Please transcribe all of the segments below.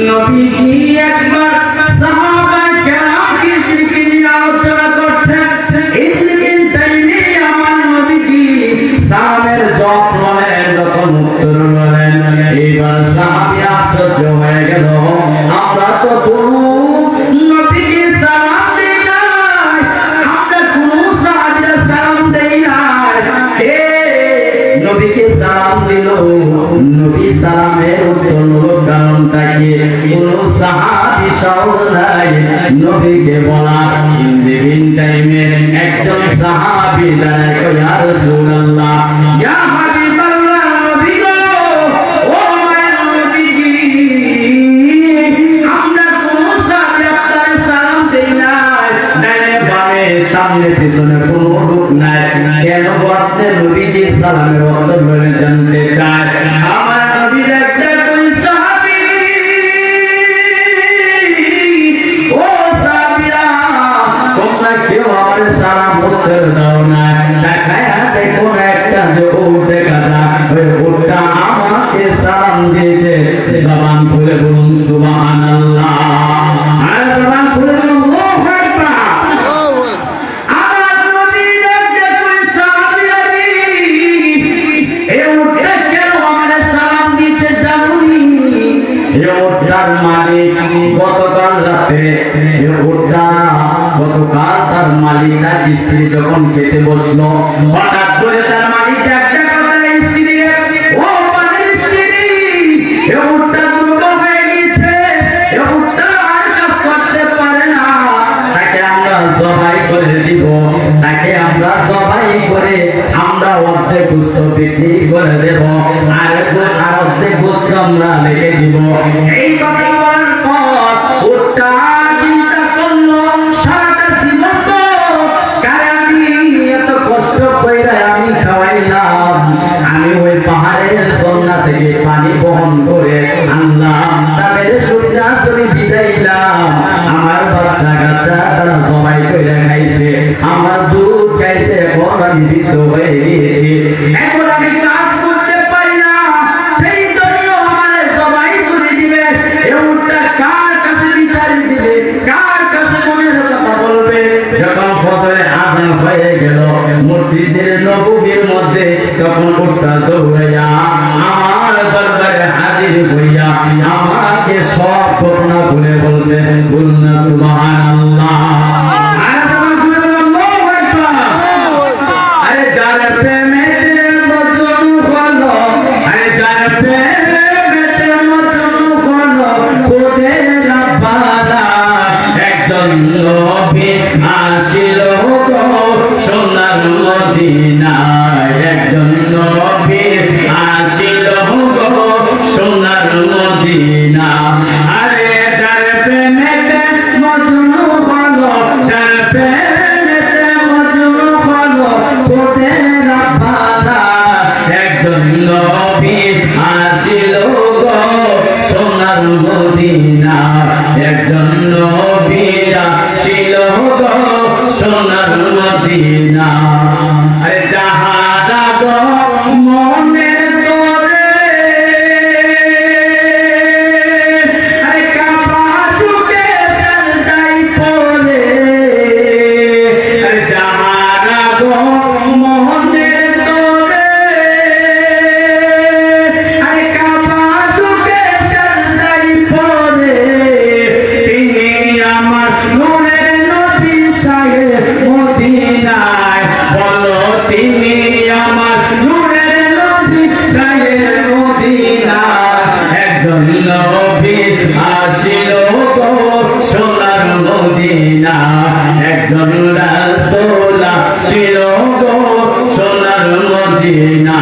নবীজি একবার সাহাবায়ে সালাম দিল নবী সালামের উত্তর হলো কারণটা কি কোন সাহাবী সাহস নাই নবীকে বলা ইন টাইমে একজন সাহাবী দাঁড়ায় কয় ইয়া রাসূলুল্লাহ ইয়া হাবিবাল্লাহ নবী গো ও মায়ের নবীজি আমরা কোন সাহাবী আপনার সালাম দেই না ডানে বামে সামনে পিছনে কোনো লোক নাই কেন আপনি নবীজির সালামের উত্তর বলে জানতে চায় আমার নবী একটা কই সাহাবী ও সাহাবীরা তোমরা কেউ আমার সালাম উত্তর দাও না দেখায়া দেখো একটা যে উঠে গাদা ওই উঠটা আমাকে সালাম দিয়েছে জবান খুলে বলুন সুবহানাল্লাহ আর জবান খুলে বলুন আল্লাহু আকবার আমার নবী একটা কই সাহাবী এই উঠটা কেন আমারে সালাম দিয়েছে জানুনি এই উঠটার মালিক গতকাল রাতে এই উঠটা গতকাল তার মালিক আর স্ত্রী যখন খেতে বসলো হঠাৎ করে তার মালিক একটা কথা স্ত্রীকে ও পানের স্ত্রী এই উঠটা দুর্বল হয়ে গেছে এই উঠটা আর কাজ করতে পারে না তাকে আমরা জবাই করে দিব তাকে আমরা জবাই করে আমরা অর্ধেক গোশত বিক্রি করে দেব আর অর্ধেক গোশত আমরা রেখে দিব এই কথা বলার পর উঠটা চিন্তা করলো সারাটা জীবন তো কারে আমি এত কষ্ট কইরা আমি খাওয়াইলাম আমি ওই পাহাড়ের ঝর্ণা থেকে পানি বহন করে আনলাম তাদের সুবিধা তুমি বিদাইলাম আমার বাচ্চা কাচ্চা তারা সবাই কইরা খাইছে আমার দুধ খাইছে এখন আমি বৃদ্ধ হয়ে গিয়েছি এখন আমি কাজ করতে পারি না সেই জন্য আমার সবাই করে দিবে এমনটা কার কাছে বিচার দিবে কার কাছে মনের কথা বলবে যখন ফজরের আযান হয়ে গেল মসজিদের নববীর মধ্যে তখন উঠটা দৌড়াইয়া আমার দরবারে হাজির হইয়া আমাকে সব ঘটনা বলে বলছে বলুন সুবহানাল্লাহ আরে যার প্রেমেতে মজনু হলো আরে যার প্রেমেতে মজনু হলো খোদের রাব্বানা একজন নবী আসিল গো সোনার মদিনায় একজন নবী আসিল গো সোনার মদিনা আরে যার প্রেমেতে মজনু হলো যার প্রেমেতে মজনু হলো খোদের রাব্বানা একজন নবী আসিল গো সোনার মদিনা একজন নবী আসিল গো সোনার মদিনা আরে যাহারা গো মনের তোরে আরে কাবা যুগে সাজদাই পড়ে আরে যাহারা গো মনের তোরে আরে কাবা যুগে সাজদাই পড়ে তিনি আমার নূরের নবী সাহেব মদিনায় বলো তিনি আমার নূরের নবী সাহেব মদিনায় একজন নবী আসিল গো সোনার মদিনা একজন রাসূল আসিল গো সোনার মদিনা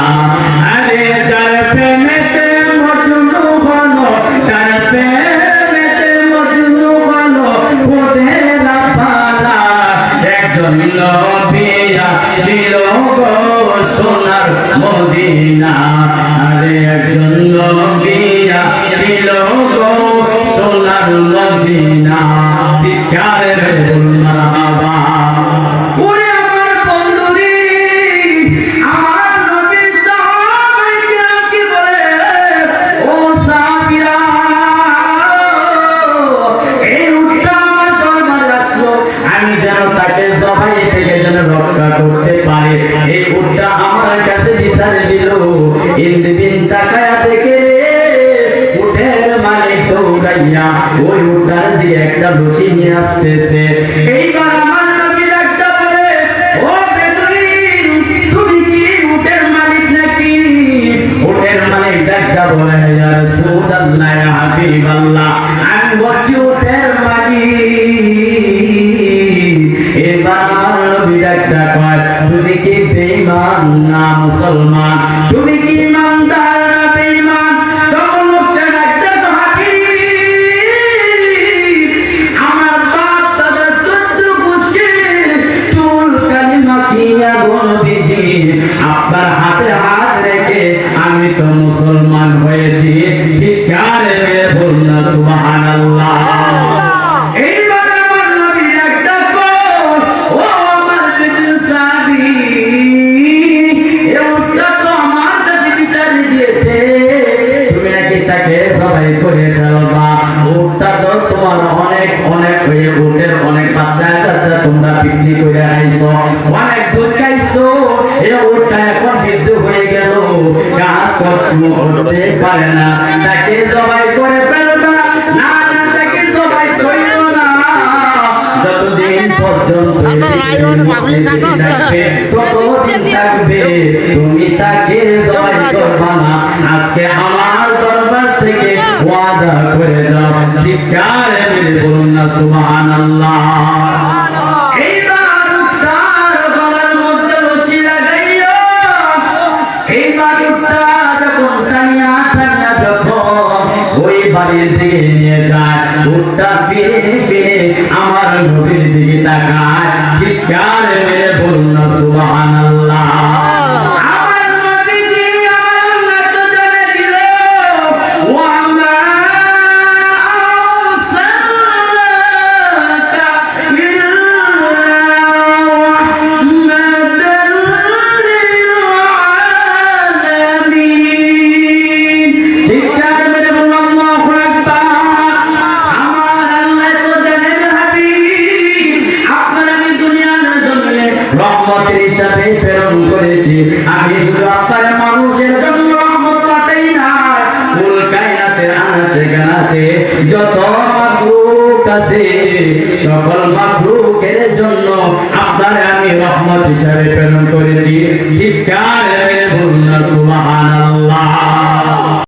আরে যার প্রেমেতে মজনু হলো যার প্রেমেতে মজনু হলো খোদের রাব্বানা একজন নবী আসিল গো সোনার মদিনা আরে একজন নবী আসিল গো সোনার মদিনা চিৎকারে বলুন মারহাবা ওরে আমার বন্ধুরে আমার নবী সাহাবীরা কি বলে ও সাহাবীরা এই উটটা আমার দরবারে আসলো আমি যেন তাকে জবাই থেকে যেন রক্ষা করতে পারি এই উটটা আমার কাছে বিচার দিল ইন্দিবিন তাকায়া থেকে উটের মালিক দৌড়াইয়া ওই উটটার দিয়ে একটা রশি নিয়ে আসতেছে এইবার আমার নবী ডাকটা বলে ও বেদুইন তুমি কি উটের মালিক নাকি ডাক্তার বলে ইয়া রাসূলুল্লাহ ইয়া হাবিবাল্লাহ আমি বলছি উটের মালিক। এবার আমার নবী ডাক্তার কয় তুমি কি বেঈমান না মুসলমান, তুমি কি ইমানদার না বেঈমান? তখন লোকটা ডাক্তার তো হাকিম আমার বাপ দাদার 14 গোষ্ঠীর চুল কালিমা কিয়া নবীজি আপনার হাতে হাত রেখে আমি তো মুসলমান হয়েছি। চিৎকারে বলুন না সুবহানাল্লাহ। এইবার আমার নবী একটা ও আমার বেদিন সাহাবী এটা তো আমার কাছে বিচার দিয়েছে তুমি নাকি তাকে সবাই করে ফেলবা। ওটা তো তোমার অনেক অনেক হয়ে ওটের অনেক বাচ্চা কাচ্চা তোমরা বিক্রি করে আইছো, অনেক দুধ খাইছো, এ ওটা এখন বৃদ্ধ হয়ে গেল, কাজ করতে পারে না, তাকে সবাই করে ফেলবা। না না তাকে সবাই করিও না, যতদিন পর্যন্ত থাকবে তুমি তাকে সবাই করবা না। আজকে আমার দরবার থেকে ওয়াদা করে দাও। চিৎকারে বলুন না সুবহানাল্লাহ। এইবার তার গলার মধ্যে রশি লাগাইও, এইবার তার যখন টানিয়া টানিয়া যখন ওই বাড়ির দিকে নিয়ে যায়, উটটা ফিরে ফিরে আমার নবীর দিকে তাকায়। চিৎকারে বলুন না সুবহানাল্লাহ। রহমতের হিসাবে প্রেরণ করেছি। আমি শুধু আপনার মানুষের জন্য রহমত পাঠাই না, কুল কায়নাতের আনাচে কানাচে যত মাখলুক আছে সকল মাখলুকের জন্য আপনার আমি রহমত হিসাবে প্রেরণ করেছি। চিৎকার